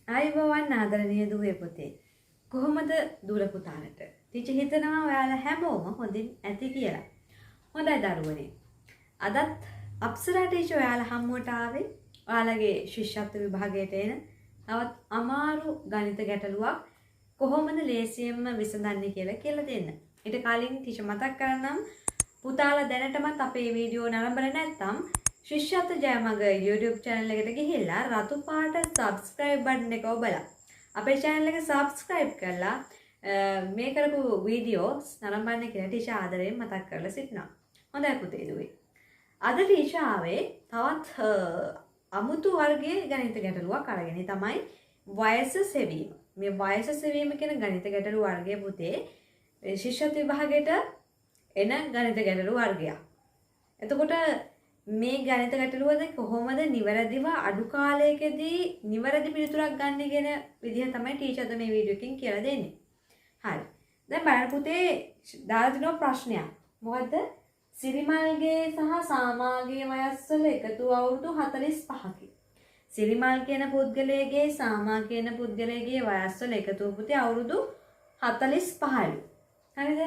ආයුබෝවන් ආදරණීය දුවේ පුතේ. කොහොමද දුර පුතාලට? ටීචර් හිතනවා ඔයාලා හැමෝම හොඳින් ඇති කියලා. හොඳයි දරුවනේ. අදත් අප්සරා ටීචර් ඔයාලා හම්බුවට ආවේ ඔයාලගේ ශිෂ්‍යත්ව විභාගයට එන තවත් අමාරු ගණිත ගැටලුවක් කොහොමද ලේසියෙන්ම විසඳන්නේ කියලා දෙන්න. ඊට කලින් ටීචර් මතක් කරන්නම් පුතාලා දැනටමත් අපේ වීඩියෝ නරඹලා නැත්නම් ශිෂ්‍යත්ව ජයමග YouTube channel එකට ගිහිල්ලා රතු පාට subscribe button එක ඔබලා අපේ channel එක subscribe කරලා මේ කරපු වීඩියෝස් නරඹන්න කියලා ටීචර් ආදරයෙන් මතක් කරලා සිටිනවා. හොඳයි පුතේ දුවේ. අද ටීචර් ආවේ තවත් අමුතු වර්ගයේ ගණිත ගැටලුවක් අරගෙන තමයි වයස සෙවීම. මේ වයස සෙවීම කියන ගණිත ගැටලු වර්ගය පුතේ ශිෂ්‍යත්ව විභාගයට එන ගණිත ගැටලු වර්ගයක්. එතකොට මේ ගණිත ගැටලුවද කොහොමද නිවැරදිව අඩු කාලයකදී නිවැරදි පිළිතුරක් ගන්න කියන විදිහ තමයි ටීචර් අද මේ වීඩියෝ එකකින් කියලා දෙන්නේ. හරි. දැන් බලන්න පුතේ දාලා තියෙන ප්‍රශ්නයක්. මොකද්ද? සිරිමල්ගේ සහ සාමාගේ වයස් වල එකතු අවුරුදු 45කි. සිරිමල් කියන පුද්ගලයාගේ සාමා කියන පුද්ගලයාගේ වයස් වල එකතු පුතේ අවුරුදු 45ලු. හරිද?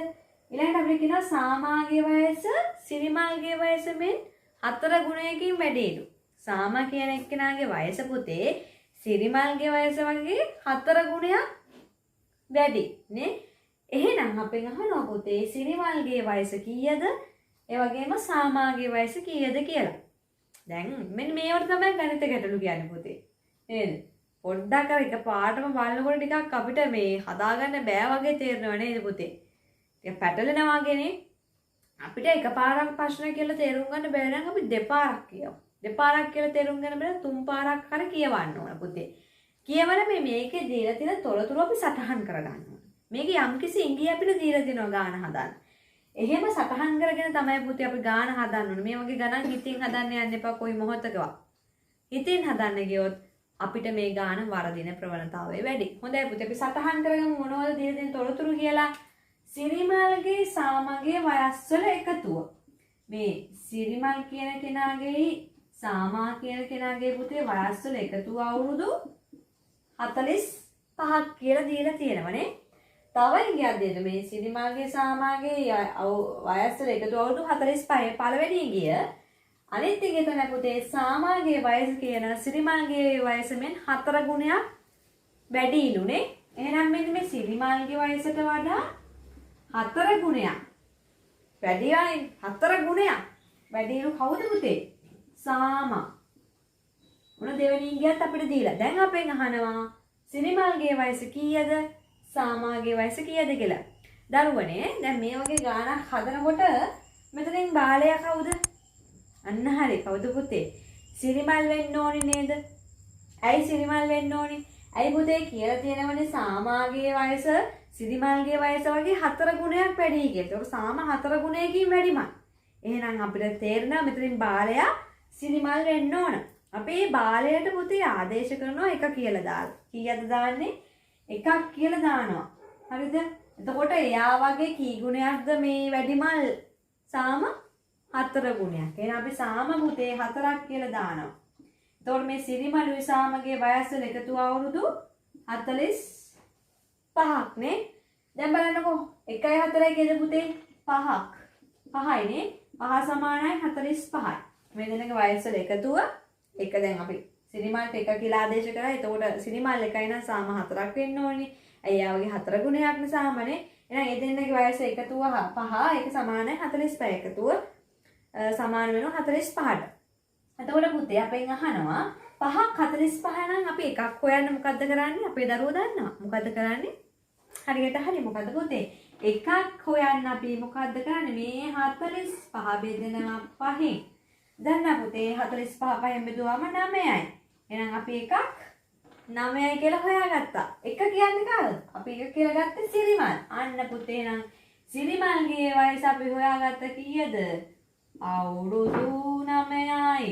ඊළඟට අපිට කියනවා සාමාගේ වයස සිරිමල්ගේ වයස මෙන් 4 ගුණයකින් වැඩිලු. සාමා කියන එක්කෙනාගේ වයස පුතේ සිරිමල්ගේ වයස වගේ 4 ගුණයක් වැඩි නේ. එහෙනම් අපෙන් අහනවා පුතේ සිරිමල්ගේ වයස කීයද? ඒ වගේම සාමාගේ වයස කීයද කියලා. දැන් මෙන්න මේවට තමයි ගණිත ගැටලු කියන්නේ පුතේ. නේද? පොඩ්ඩක් අර එකපාරටම බලනකොට ටිකක් අපිට මේ හදාගන්න බෑ වගේ තේරෙනව නේද පුතේ? ටික පැටලෙනවා වගේනේ. අපිට එකපාරක් ප්‍රශ්න කියලා තේරුම් ගන්න බැරි නම් අපි දෙපාරක් කියමු. දෙපාරක් කියලා තේරුම් ගන්න බැරි නම් තුන් පාරක් හරි කියවන්න ඕන පුතේ. කියවල මේකේ දීලා තියෙන තොරතුරු අපි සටහන් කරගන්න ඕන. මේකේ යම්කිසි ඉංගිය අපිට දීලා දෙනවා ගාන හදන්න. එහෙම සටහන් කරගෙන තමයි පුතේ අපි ගාන හදන්න ඕනේ. මේ වගේ ගණන් හිතින් හදන්න යන්න එපා කොයි මොහොතකවත්. හිතින් හදන්න ගියොත් අපිට මේ ගාන වරදින ප්‍රවණතාවය වැඩි. හොඳයි පුතේ අපි සටහන් කරගමු මොනවද දීලා තියෙන තොරතුරු කියලා. සිරිමල්ගේ සාමගේ වයස්වල එකතුව. මේ සිරිමල් කියන කෙනාගේ සාමා කියන කෙනාගේ පුතේ වයස්වල එකතුව අවුරුදු 45ක් කියලා දීලා තියෙනවනේ. තව ඉංගියක් දෙන්න මේ සිරිමල්ගේ සාමාගේ වයස්වල එකතුව අවුරුදු 45. පළවෙනි ඉංගිය. අනිත් ඉංගිය තමයි පුතේ සාමාගේ වයස කියන සිරිමල්ගේ වයස මෙන් 4 ගුණයක් වැඩිලුනේ. එහෙනම් මෙන්න මේ සිරිමල්ගේ වයසට වඩා 4 ගුණයක් වැඩියයි 4 ගුණයක් වැඩිලු කවුද පුතේ? සාමා. මොන දෙවෙනි ඉංගියත් අපිට දීලා. දැන් අපෙන් අහනවා සිරිමල්ගේ වයස කීයද? සාමාගේ වයස කීයද කියලා. දරුවනේ දැන් මේ වගේ ගානක් හදනකොට මෙතනින් බාලයා කවුද? අන්න හරි. කවුද පුතේ? සිරිමල් වෙන්න ඕනේ නේද? ඇයි සිරිමල් වෙන්න ඕනේ? ඇයි පුතේ කියලා තියෙනවනේ සාමාගේ වයස සිරිමල්ගේ වයස වගේ 4 ගුණයක් වැඩි කියලා. ඒක සාම 4 ගුණයකින් වැඩිමයි. එහෙනම් අපිට තේරෙනවා මෙතනින් බාලයා සිරිමල් වෙන්න ඕන. අපි මේ බාලයට පුතේ ආදේශ කරනවා 1 කියලා දාලා. කීයද දාන්නේ? 1ක් කියලා දානවා. හරිද? එතකොට එයා වගේ කී ගුණයක්ද මේ වැඩිමල්? සාම 4 ගුණයක්. එහෙනම් අපි සාම පුතේ 4ක් කියලා දානවා. එතකොට මේ සිරිමලුයි සාමගේ වයස වල එකතු අවුරුදු 45ක් නේ. දැන් බලන්නකෝ 1යි 4යි කියද පුතේ 5ක්. 5යි නේ. 5 සමානයි 45යි. මේ දෙන්නගේ වයස වල එකතුව එක දැන් අපි සිරිමල්ට 1 කියලා ආදේශ කරා. එතකොට සිරිමල් 1යි නම් සාම 4ක් වෙන්න ඕනේ. අයියා වගේ 4 ගුණයක් නේ සාමනේ. එහෙනම් ඒ දෙන්නගේ වයස එකතුව 5 ඒක සමානයි 45 එකතුව සමාන වෙනවා 45ට. එතකොට පුතේ අපෙන් අහනවා 5ක් 45 නම් අපි එකක් හොයන්න මොකද්ද කරන්නේ? අපේ දරුවෝ දන්නවා. මොකද්ද කරන්නේ? හරියට හරි මොකද්ද පුතේ? එකක් හොයන්න අපි මොකද්ද කරන්නේ? මේ 45 බෙදෙනවා 5න්. දන්නා පුතේ 45 5න් බෙදුවාම 9යි. එහෙනම් අපි එකක් 9යි කියලා හොයාගත්තා. එක කියන්නේ කාද? අපි එක කියලා ගත්තේ සිරිමල්. අන්න පුතේ නම් සිරිමල්ගේ වයස අපි හොයාගත්ත කීයද? අවුරුදු 9යි.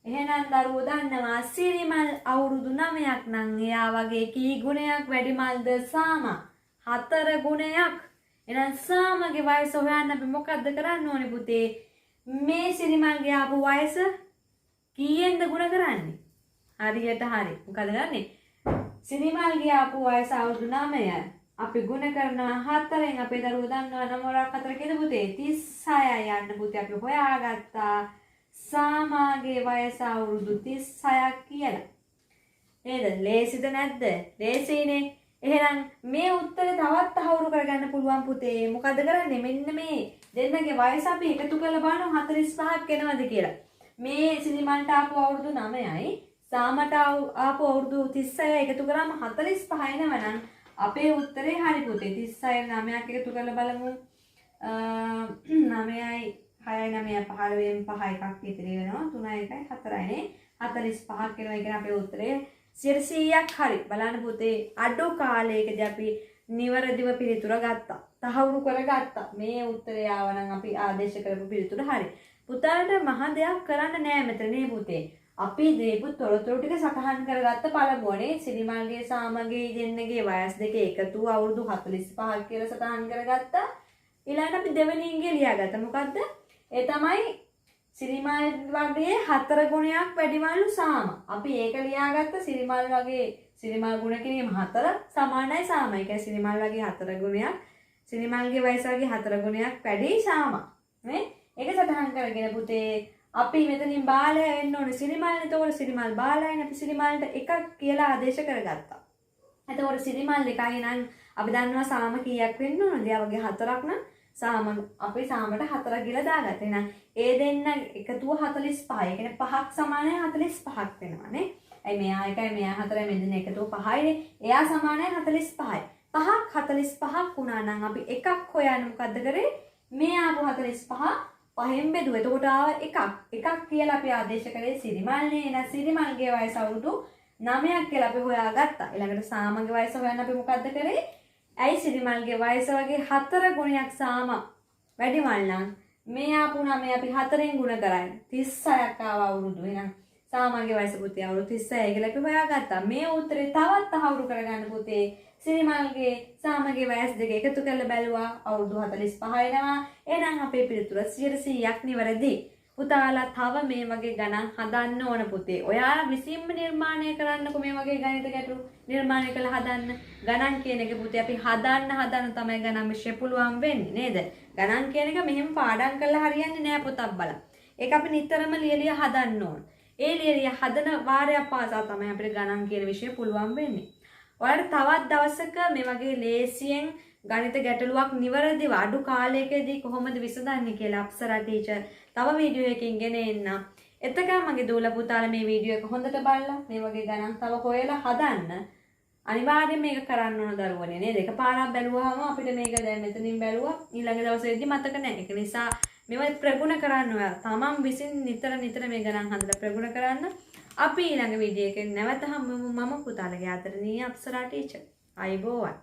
එහෙනම් දරුවෝ දන්නවා සිරිමල් අවුරුදු 9ක් නම් එයා වගේ කී ගුණයක් වැඩිමල්ද? සාම 4 ගුණයක්. එහෙනම් සාමගේ වයස හොයන්න අපි මොකද්ද කරන්න ඕනේ පුතේ? මේ සිරිමල්ගේ ආපු වයස කීයෙන්ද ගුණ කරන්නේ? හරියට හරි. මොකද කරන්නේ? සිරිමල්ගේ ආපු වයස අවුරුදු 9යි. අපි ගුණ කරනවා 4න් අපේ දරුවෝ දන්නවා නම් වරක් 4 කියලා පුතේ 36යි යන්න පුතේ අපි හොයාගත්තා. සාමාගේ වයස අවුරුදු 36ක් කියලා. නේද? ලේසිද නැද්ද? ලේසිනේ. එහෙනම් මේ උත්තරේ තවත් අහුරු කරගන්න පුළුවන් පුතේ. මොකද කරන්නේ? මෙන්න මේ දෙන්නගේ වයස අපි එකතු කරලා බලනවා 45ක් එනවද කියලා. මේ සිරිමන්ට ආපු අවුරුදු 9යි, සාමට ආපු අවුරුදු 36යි එකතු කරාම 45 එනවනම් අපේ උත්තරේ හරි පුතේ. 36 9ක් එකතු කරලා බලමු. 9යි 6යි 9යි 15න් 5 එකක් ඉතිරි වෙනවා. 3යි 1යි 4යිනේ. 45ක් එනවා. ඒ කියන්නේ අපේ උත්තරේ 100ක් හරි. බලන්න පුතේ අඩු කාලයකදී අපි නිවැරදිව පිළිතුර ගත්තා. තහවුරු කරගත්තා. මේ උත්තරය ආවනම් අපි ආදේශ කරපු පිළිතුර හරි. පුතාට මහ දෙයක් කරන්න නෑ මෙතන නේ පුතේ. අපි දීපු තොරතුරු ටික සටහන් කරගත්ත පළමුවනේ සිරිමල්ගේ සාමගේ දෙන්නගේ වයස් දෙක එකතු අවුරුදු 45ක් කියලා සටහන් කරගත්තා. ඊළඟට අපි දෙවෙනින්ගේ ලියාගත්තා. මොකද්ද? ඒ තමයි සිරිමල් වගේ 4 ගුණයක් වැඩිමල්ලු සාම. අපි ඒක ලියාගත්ත සිරිමල් වගේ සිරිමල් ගුණ කිරීම 4 සමානයි සාම. ඒ කියන්නේ සිරිමල් වගේ 4 ගුණයක් සිරිමල්ගේ වයස වගේ 4 ගුණයක් වැඩි සාම. නේ? ඒක සටහන් කරගෙන පුතේ අපි මෙතනින් බාලය වෙන්න ඕනේ සිරිමල්නේ. එතකොට සිරිමල් බාලයනේ අපි සිරිමල්ට එකක් කියලා ආදේශ කරගත්තා. එතකොට සිරිමල් එකයි නම් අපි දන්නවා සාම කීයක් වෙන්න ඕනද? එයා වගේ 4ක් නම් සාම අපි සාමට 4 කියලා දාගත්තා. එහෙනම් ඒ දෙන්න එකතුව 45. ඒ කියන්නේ 5ක් සමානයි 45ක් වෙනවානේ. අයි මෙයා එකයි මෙයා 4යි මේ දෙන්න එකතුව 5යිනේ. එයා සමානයි 45යි. 5ක් 45ක් වුණා නම් අපි එකක් හොයන්න මොකද්ද කරේ? මේ ආපු 45 5න් බෙදුවා. එතකොට ආව එකක්. එකක් කියලා අපි ආදේශ කරේ සිරිමල්නේ. එහෙනම් සිරිමල්ගේ වයස අවුරුදු 9ක් කියලා අපි හොයාගත්තා. ඊළඟට සාමගේ වයස හොයන්න අපි මොකද්ද කරේ? ඇයි සිරිමල්ගේ වයස වගේ 4 ගුණයක් සාම වැඩිමල් නම් මේ ආපු 9 අපි 4න් ගුණ කරන්නේ 36ක් ආව අවුරුදු. එහෙනම් සාමගේ වයස පුතේ අවුරුදු 36 කියලා අපි හොයාගත්තා. මේ උත්තරේ තවත් අහුරු කරගන්න පුතේ. සිරිමල්ගේ සාමගේ වයස් දෙක එකතු කරලා බැලුවා අවුරුදු 45 එනවා. එහෙනම් අපේ පිළිතුර 100%ක් නිවැරදි. පුතාලා තව මේ වගේ ගණන් හදන්න ඕන පුතේ. ඔයාලා විසින්ම නිර්මාණය කරන්නකො මේ වගේ ගණිත ගැටලු නිර්මාණය කරලා හදන්න. ගණන් කියන එක පුතේ අපි හදන්න තමයි ගණන් විෂය පුළුවන් වෙන්නේ නේද? ගණන් කියන එක මෙහෙම පාඩම් කරලා හරියන්නේ නෑ පොතක් බලලා. ඒක අපි නිතරම ලියලිය හදන්න ඕන. ඒ ලියලිය හදන වාරයක් පාසා තමයි අපිට ගණන් කියන විෂය පුළුවන් වෙන්නේ. ඔයාලට තවත් දවසක මේ වගේ ලේසියෙන් ගණිත ගැටලුවක් නිවැරදිව අඩු කාලයකදී කොහොමද විසඳන්නේ කියලා අප්සරා ටීචර් තව වීඩියෝ එකකින් ගෙන එන්න. එතකම මගේ දූල පුතාලා මේ වීඩියෝ එක හොඳට බලලා මේ වගේ ගණන් තව හොයලා හදන්න. අනිවාර්යයෙන් මේක කරන්න ඕන දරුවනේ නේද? එකපාරක් බැලුවාම අපිට මේක දැන් මෙතනින් බැලුවා ඊළඟ දවසේදී මතක නැහැ. ඒක නිසා මේවා ප්‍රගුණ කරන්න ඔයා. තමන් විසින් නිතර මේ ගණන් හදලා ප්‍රගුණ කරන්න. අපි ඊළඟ වීඩියෝ එකෙන් නැවත හමුවෙමු. මම පුතාලගේ ආදරණීය අප්සරා ටීචර්. අයබෝවන්.